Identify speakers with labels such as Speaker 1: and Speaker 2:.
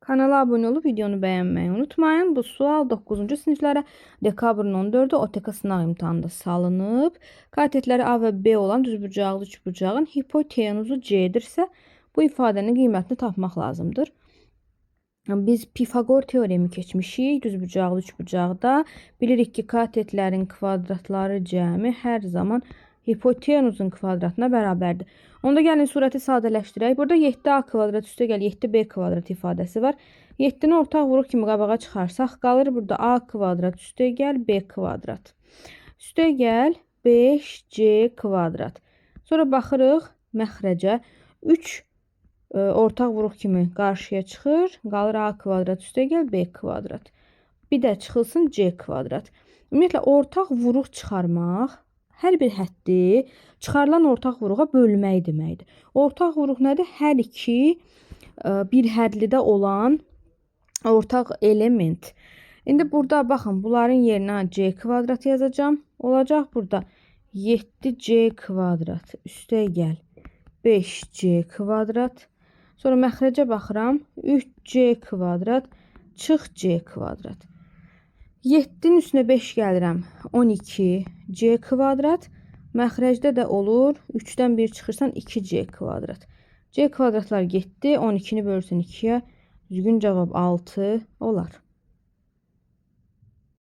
Speaker 1: Kanala abone olup videonu beğenmeyi unutmayın. Bu sual 9. siniflərə dekabrın 14-ü OTK sınav imtahanında salınıb. Katetləri A və B olan düzbucaqlı üçbucağın hipotenuzu C-dirsə, bu ifadənin qiymətini tapmaq lazımdır. Biz Pifagor teoremi keçmişik düzbucaqlı üçbucaqda. Bilirik ki, katetlərin kvadratları cəmi hər zaman hipotenuzun kvadratına bərabərdir. Onda gəlin surəti sadələşdirək. Burada 7a kvadrat üstə gəl 7b kvadrat ifadəsi var. 7-ni ortaq vuruq kimi qabağa çıxarsaq, qalır burada a kvadrat üstə gəl b kvadrat. Üstə gəl 5c kvadrat. Sonra baxırıq məxrəcə. 3 ortaq vuruq kimi qarşıya çıxır. Qalır a kvadrat üstə gəl b kvadrat. Bir də çıxılsın c kvadrat. Ümumiyyətlə, ortaq vuruq çıxarmaq hər bir həddi çıxarılan ortaq vuruğa bölmək deməkdir. Ortaq vuruq nədir? Hər iki bir hədlidə olan ortaq element. İndi burada baxın, bunların yerinə c kvadrat yazacağım. Olacaq burada 7c kvadrat üstə gəl 5c kvadrat. Sonra məxrəcə baxıram. 3c kvadrat çıx c kvadrat. 7-nin üstünə 5 gəlirəm. 12c kvadrat. Məxrəcdə də olur. 3-dən 1 çıxırsan 2c kvadrat. C kvadratlar getdi. 12-ni bölürsən 2-yə. Düzgün cavab 6 olar.